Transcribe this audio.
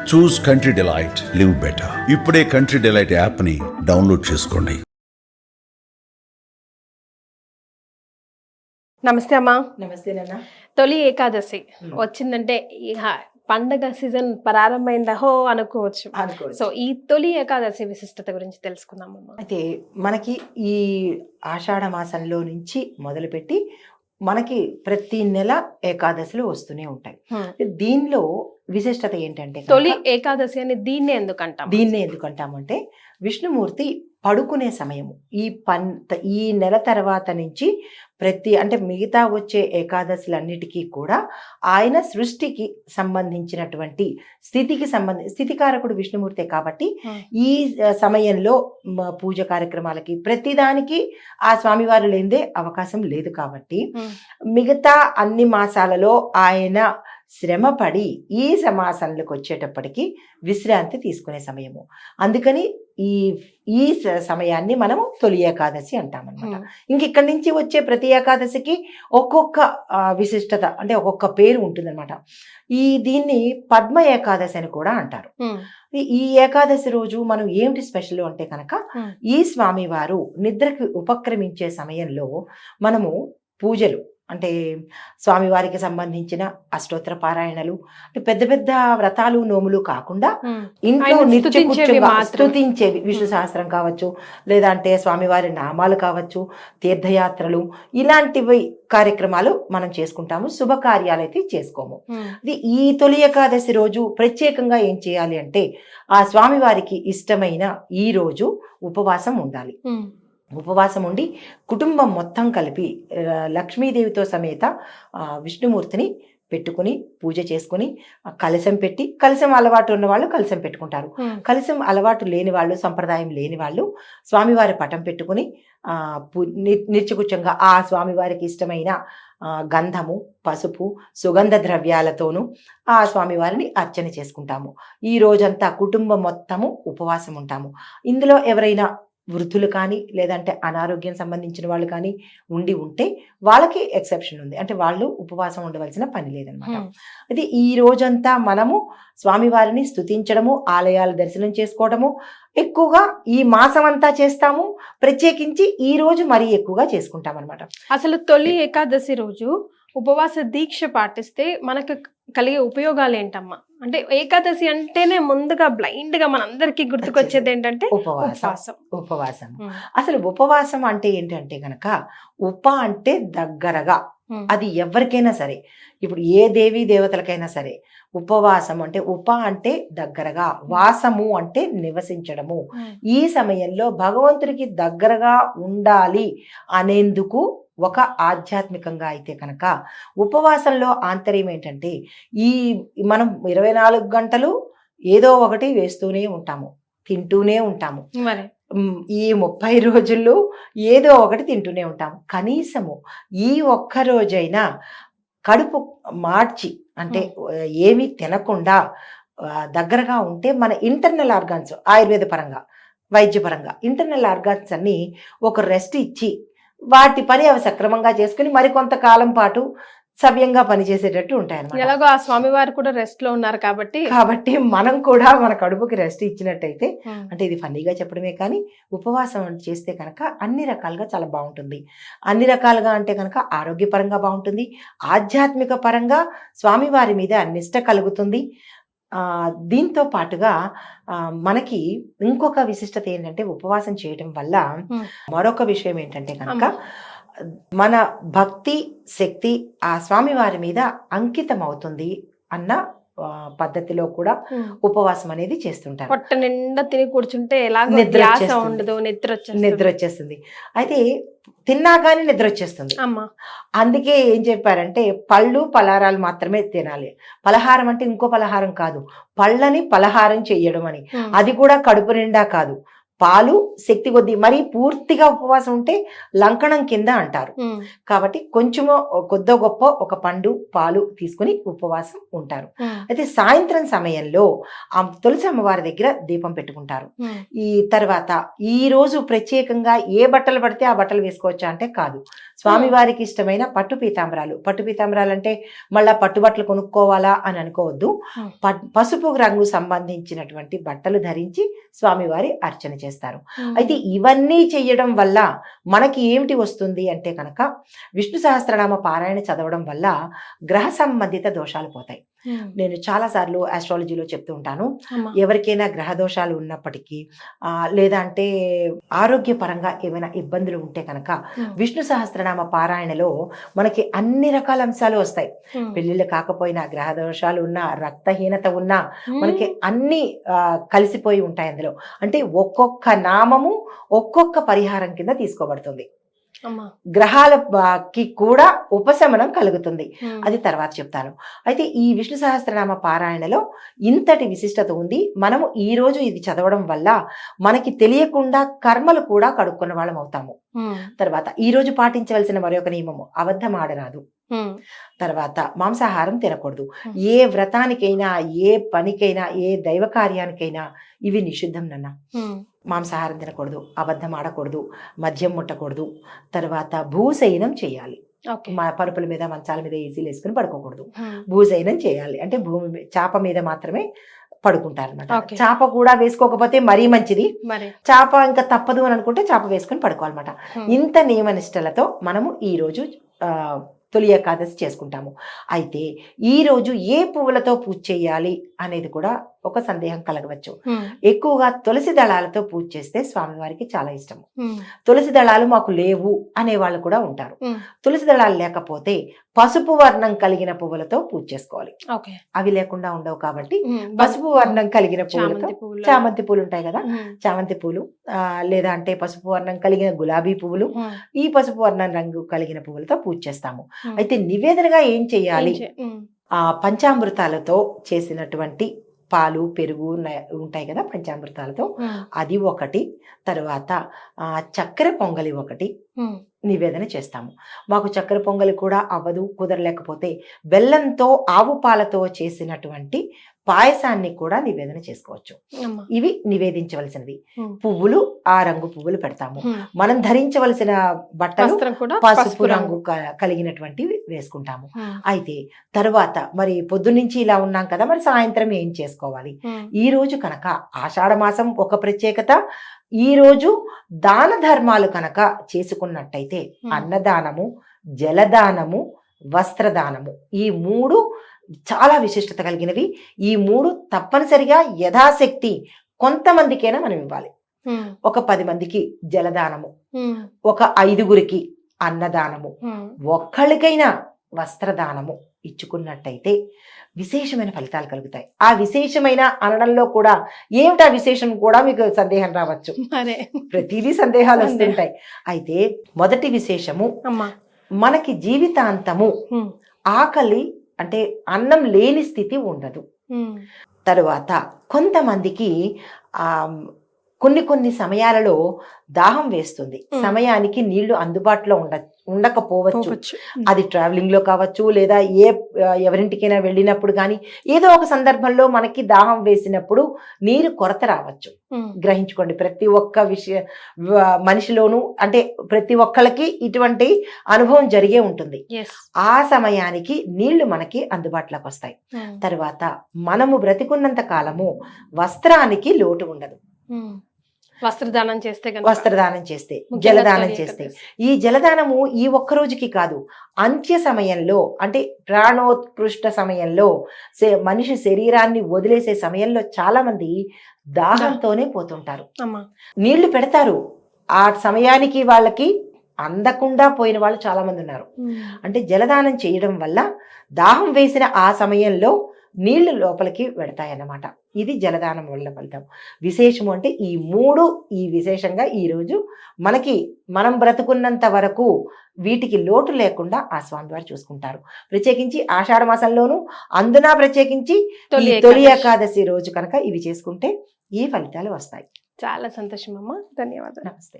చూస్ country delight, live better. ఇప్పుడే country delight app ని download చేసుకోండి. నమస్తే అమ్మా. నమస్తే నాన్న. తొలి ఏకాదశి వచ్చిందంటే పండగ సీజన్ ప్రారంభమైందహో అనుకోవచ్చు. సో ఈ తొలి ఏకాదశి విశిష్టత గురించి తెలుసుకుందామమ్మా. అయితే మనకి ఈ ఆషాఢ మాసంలో నుంచి మొదలుపెట్టి మనకి ప్రతి నెల ఏకాదశిలు వస్తూనే ఉంటాయి. దీనిలో విశిష్టత ఏంటంటే తొలి ఏకాదశి అని దీన్నే ఎందుకంటామంటే విష్ణుమూర్తి పడుకునే సమయము ఈ నెల తర్వాత నుంచి అంటే మిగతా వచ్చే ఏకాదశులన్నిటికీ కూడా ఆయన సృష్టికి సంబంధించినటువంటి స్థితికారకుడు విష్ణుమూర్తే కాబట్టి ఈ సమయంలో పూజ కార్యక్రమాలకి ప్రతిదానికి ఆ స్వామివారు లేనిదే అవకాశం లేదు కాబట్టి మిగతా అన్ని మాసాలలో ఆయన శ్రమపడి ఈ సమాసంలోకి వచ్చేటప్పటికి విశ్రాంతి తీసుకునే సమయము. అందుకని ఈ సమయాన్ని మనము తొలి ఏకాదశి అంటామన్నమాట. ఇంక ఇక్కడి నుంచి వచ్చే ప్రతి ఏకాదశికి ఒక్కొక్క విశిష్టత అంటే ఒక్కొక్క పేరు ఉంటుందన్నమాట. దీన్ని పద్మ ఏకాదశి అని కూడా అంటారు. ఈ ఏకాదశి రోజు మనం ఏమిటి స్పెషల్ అంటే కనుక ఈ స్వామివారు నిద్రకి ఉపక్రమించే సమయంలో మనము పూజలు అంటే స్వామివారికి సంబంధించిన అష్టోత్తర పారాయణలు పెద్ద పెద్ద వ్రతాలు నోములు కాకుండా ఇంట్లో స్తుతించేవి విష్ణు సహస్రం కావచ్చు, లేదా అంటే స్వామివారి నామాలు కావచ్చు, తీర్థయాత్రలు ఇలాంటివి కార్యక్రమాలు మనం చేసుకుంటాము. శుభకార్యాలైతే చేసుకోము. ఈ తొలి ఏకాదశి రోజు ప్రత్యేకంగా ఏం చేయాలి అంటే ఆ స్వామివారికి ఇష్టమైన ఈ రోజు ఉపవాసం ఉండాలి. ఉపవాసం ఉండి కుటుంబం మొత్తం కలిపి లక్ష్మీదేవితో సమేత విష్ణుమూర్తిని పెట్టుకుని పూజ చేసుకుని కలశం పెట్టి, కలశం అలవాటు ఉన్న వాళ్ళు కలశం పెట్టుకుంటారు. కలశం అలవాటు లేని వాళ్ళు, సంప్రదాయం లేని వాళ్ళు స్వామివారి పటం పెట్టుకుని నిర్చకుచ్చంగా ఆ స్వామివారికి ఇష్టమైన గంధము, పసుపు, సుగంధ ద్రవ్యాలతోనూ ఆ స్వామివారిని అర్చన చేసుకుంటాము. ఈ రోజంతా కుటుంబం మొత్తము ఉపవాసం ఉంటాము. ఇందులో ఎవరైనా వృద్ధులు కానీ లేదంటే అనారోగ్యం సంబంధించిన వాళ్ళు కానీ ఉంటే వాళ్ళకి ఎక్సెప్షన్ ఉంది. అంటే వాళ్ళు ఉపవాసం ఉండవలసిన పని లేదనమాట. అది ఈ రోజంతా మనము స్వామివారిని స్తుతించడము, ఆలయాల దర్శనం చేసుకోవడము ఎక్కువగా ఈ మాసం అంతా చేస్తాము. ప్రత్యేకించి ఈ రోజు మరీ ఎక్కువగా చేసుకుంటాం అనమాట. అసలు తొలి ఏకాదశి రోజు ఉపవాస దీక్ష పాటిస్తే మనకు కలిగే ఉపయోగాలు ఏంటమ్మా? అంటే ఏకాదశి అంటేనే ముందుగా బ్లైండ్ గా మనందరికి గుర్తుకొచ్చేది ఏంటంటే ఉపవాసం. అసలు ఉపవాసం అంటే ఏంటంటే గనక అంటే దగ్గరగా, అది ఎవరికైనా సరే, ఇప్పుడు ఏ దేవీ దేవతలకైనా సరే ఉపవాసం అంటే అంటే దగ్గరగా, వాసము అంటే నివసించడము. ఈ సమయంలో భగవంతుడికి దగ్గరగా ఉండాలి అనేందుకు ఒక ఆధ్యాత్మికంగా అయితే కనుక ఉపవాసంలో ఆంతర్యం ఏంటంటే మనం 24 గంటలు ఏదో ఒకటి వేస్తూనే ఉంటాము, తింటూనే ఉంటాము. ఈ 30 రోజుల్లో ఏదో ఒకటి తింటూనే ఉంటాము. కనీసము ఈ ఒక్క రోజైనా కడుపు మార్చి అంటే ఏమీ తినకుండా దగ్గరగా ఉంటే మన ఇంటర్నల్ ఆర్గాన్స్, ఆయుర్వేద పరంగా వైద్యపరంగా ఇంటర్నల్ ఆర్గాన్స్ అన్ని ఒక రెస్ట్ ఇచ్చి వాటి పని అవి సక్రమంగా చేసుకుని మరికొంతకాలం పాటు సవ్యంగా పనిచేసేటట్టు ఉంటాయన్నమాట. ఎలాగో ఆ స్వామివారు కూడా రెస్ట్ లో ఉన్నారు కాబట్టి మనం కూడా మన కడుపుకి రెస్ట్ ఇచ్చినట్టయితే, అంటే ఇది ఫన్నీగా చెప్పడమే కానీ ఉపవాసం చేస్తే కనుక అన్ని రకాలుగా చాలా బాగుంటుంది. అన్ని రకాలుగా అంటే కనుక ఆరోగ్యపరంగా బాగుంటుంది, ఆధ్యాత్మిక పరంగా స్వామివారి మీద నిష్ట కలుగుతుంది. దీంతో పాటుగా మనకి ఇంకొక విశిష్టత ఏంటంటే ఉపవాసం చేయడం వల్ల మరొక విషయం ఏంటంటే కనుక మన భక్తి శక్తి ఆ స్వామివారి మీద అంకితం అవుతుంది అన్న పద్ధతిలో కూడా ఉపవాసం అనేది చేస్తుంటారు. పొట్ట నిండా తిని కూర్చుంటే నిద్ర వచ్చేస్తుంది. అయితే తిన్నా కానీ నిద్ర వచ్చేస్తుంది. అందుకే ఏం చెప్పారంటే పళ్ళు పలహారాలు మాత్రమే తినాలి. పలహారం అంటే ఇంకో పలహారం కాదు, పళ్ళని పలహారం చెయ్యడం అని. అది కూడా కడుపు నిండా కాదు, పాలు శక్తి కొద్దీ, మరి పూర్తిగా ఉపవాసం ఉంటే లంకణం కింద అంటారు. కాబట్టి కొంచెము కొద్దో గొప్ప ఒక పండు పాలు తీసుకుని ఉపవాసం ఉంటారు. అయితే సాయంత్రం సమయంలో ఆ తులసి అమ్మవారి దగ్గర దీపం పెట్టుకుంటారు. ఈ తర్వాత ఈ రోజు ప్రత్యేకంగా ఏ బట్టలు పడితే ఆ బట్టలు వేసుకోవచ్చా అంటే కాదు. స్వామివారికి ఇష్టమైన పట్టు పీతాంబరాలు అంటే మళ్ళా పట్టుబట్టలు కొనుక్కోవాలా అని అనుకోవద్దు. పసుపు రంగు సంబంధించినటువంటి బట్టలు ధరించి స్వామివారి అర్చన చేస్తారు. అయితే ఇవన్నీ చెయ్యడం వల్ల మనకి ఏమిటి వస్తుంది అంటే కనుక విష్ణు సహస్రనామ పారాయణ చదవడం వల్ల గ్రహ సంబంధిత దోషాలు పోతాయి. నేను చాలా సార్లు ఆస్ట్రాలజీలో చెప్తూ ఉంటాను, ఎవరికైనా గ్రహ దోషాలు ఉన్నప్పటికీ లేదా అంటే ఆరోగ్యపరంగా ఏమైనా ఇబ్బందులు ఉంటే కనుక విష్ణు సహస్రనామ పారాయణలో మనకి అన్ని రకాల అంశాలు వస్తాయి. పెళ్లిళ్ళు కాకపోయినా, గ్రహ దోషాలు ఉన్నా, రక్తహీనత ఉన్నా మనకి అన్ని కలిసిపోయి ఉంటాయి అందులో. అంటే ఒక్కొక్క నామము ఒక్కొక్క పరిహారం కింద తీసుకోబడుతుంది. గ్రహాలకి కూడా ఉపశమనం కలుగుతుంది. అది తర్వాత చెప్తాను. అయితే ఈ విష్ణు సహస్రనామ పారాయణలో ఇంతటి విశిష్టత ఉంది. మనము ఈ రోజు ఇది చదవడం వల్ల మనకి తెలియకుండా కర్మలు కూడా కడుక్కున్న వాళ్ళం అవుతాము. తర్వాత ఈ రోజు పాటించవలసిన మరొక నియమము, అబద్ధం ఆడరాదు. తర్వాత మాంసాహారం తినకూడదు. ఏ వ్రతానికైనా, ఏ పనికైనా, ఏ దైవ కార్యానికైనా ఇవి నిషిద్ధం నాన్న. మాంసాహారం తినకూడదు, అబద్ధం ఆడకూడదు, మద్యం ముట్టకూడదు. తర్వాత భూశయనం చేయాలి. పరుపుల మీద, మంచాల మీద ఈజీలు వేసుకుని పడుకోకూడదు. భూశయనం చేయాలి అంటే భూమి చాప మీద మాత్రమే పడుకుంటారు అనమాట. చాప కూడా వేసుకోకపోతే మరీ మంచిది. చాప ఇంకా తప్పదు అని అనుకుంటే చాప వేసుకుని పడుకోవాలన్నమాట. ఇంత నియమ నిష్టలతో మనము ఈ రోజు తొలి ఏకాదశి చేసుకుంటాము. అయితే ఈ రోజు ఏ పువ్వులతో పూజ చేయాలి అనేది కూడా ఒక సందేహం కలగవచ్చు. ఎక్కువగా తులసి దళాలతో పూజ చేస్తే స్వామివారికి చాలా ఇష్టము. తులసి దళాలు మాకు లేవు అనే వాళ్ళు కూడా ఉంటారు. తులసి దళాలు లేకపోతే పసుపు వర్ణం కలిగిన పువ్వులతో పూజ చేసుకోవాలి. అవి లేకుండా ఉండవు కాబట్టి పసుపు వర్ణం కలిగిన పువ్వులతో, చామంతి పూలు ఉంటాయి కదా, చామంతి పూలు లేదా అంటే పసుపు వర్ణం కలిగిన గులాబీ పువ్వులు, ఈ పసుపు వర్ణం రంగు కలిగిన పువ్వులతో పూజ చేస్తాము. అయితే నివేదనగా ఏం చేయాలి? పంచామృతాలతో చేసినటువంటి పాలు, పెరుగు ఉంటాయి కదా పంచామృతాలతో, అది ఒకటి. తర్వాత చక్కెర పొంగలి ఒకటి నివేదన చేస్తాము. మాకు చక్కెర పొంగలి కూడా అవ్వదు, కుదరలేకపోతే బెల్లంతో, ఆవు పాలతో చేసినటువంటి పాయసాన్ని కూడా నివేదన చేసుకోవచ్చు. ఇవి నివేదించవలసినవి. పువ్వులు, ఆ రంగు పువ్వులు పెడతాము. మనం ధరించవలసిన బట్టలు పసుపు రంగు కలిగినటువంటివి వేసుకుంటాము. అయితే తరువాత మరి పొద్దున్నుంచి ఇలా ఉన్నాం కదా, మరి సాయంత్రం ఏం చేసుకోవాలి? ఈ రోజు కనుక ఆషాఢ మాసం ఒక ప్రత్యేకత. ఈ రోజు దాన ధర్మాలు కనుక చేసుకున్నట్టయితే అన్నదానము, జలదానము, వస్త్రదానము, ఈ మూడు చాలా విశిష్టత కలిగినవి. ఈ మూడు తప్పనిసరిగా యథాశక్తి కొంతమందికైనా మనం ఇవ్వాలి. ఒక 10 మందికి జలదానము, ఒక 5గురికి అన్నదానము, ఒక్కళ్ళకైనా వస్త్రదానము ఇచ్చుకున్నట్టయితే విశేషమైన ఫలితాలు కలుగుతాయి. ఆ విశేషమైన అనడంలో కూడా ఏమిటా విశేషం కూడా మీకు సందేహం రావచ్చు. ప్రతిదీ సందేహాలు వస్తుంటాయి. అయితే మొదటి విశేషము, మనకి జీవితాంతము ఆకలి అంటే అన్నం లేని స్థితి ఉండదు. తరువాత కొంతమందికి కొన్ని సమయాలలో దాహం వేస్తుంది. సమయానికి నీళ్లు అందుబాటులో ఉండకపోవచ్చు. అది ట్రావెలింగ్ లో కావచ్చు, లేదా ఎవరింటికైనా వెళ్ళినప్పుడు కానీ ఏదో ఒక సందర్భంలో మనకి దాహం వేసినప్పుడు నీరు కొరత రావచ్చు. గ్రహించుకోండి, ప్రతి ఒక్క మనిషిలోనూ అంటే ప్రతి ఒక్కళ్ళకి ఇటువంటి అనుభవం జరిగే ఉంటుంది. ఆ సమయానికి నీళ్లు మనకి అందుబాటులోకి వస్తాయి. తర్వాత మనము బ్రతికున్నంత కాలము వస్త్రానికి లోటు ఉండదు. వస్త్రదానం చేస్తే, జలదానం చేస్తే, ఈ జలదానము ఈ ఒక్క రోజుకి కాదు, అంత్య సమయంలో అంటే ప్రాణోత్కృష్ట సమయంలో, మనిషి శరీరాన్ని వదిలేసే సమయంలో చాలా మంది దాహంతోనే పోతుంటారు. నీళ్లు పెడతారు, ఆ సమయానికి వాళ్ళకి అందకుండా పోయిన వాళ్ళు చాలా మంది ఉన్నారు. అంటే జలదానం చేయడం వల్ల దాహం వేసిన ఆ సమయంలో నీళ్లు లోపలికి వెడతాయన్నమాట. ఇది జలదానం వల్ల ఫలితం. విశేషము అంటే ఈ మూడు, ఈ విశేషంగా ఈరోజు మనం బ్రతుకున్నంత వరకు వీటికి లోటు లేకుండా ఆ స్వామివారు చూసుకుంటారు. ప్రత్యేకించి ఆషాఢ మాసంలోనూ అందున ప్రత్యేకించి తొలి ఏకాదశి రోజు కనుక ఇవి చేసుకుంటే ఈ ఫలితాలు వస్తాయి. చాలా సంతోషం అమ్మ, ధన్యవాదాలు. నమస్తే.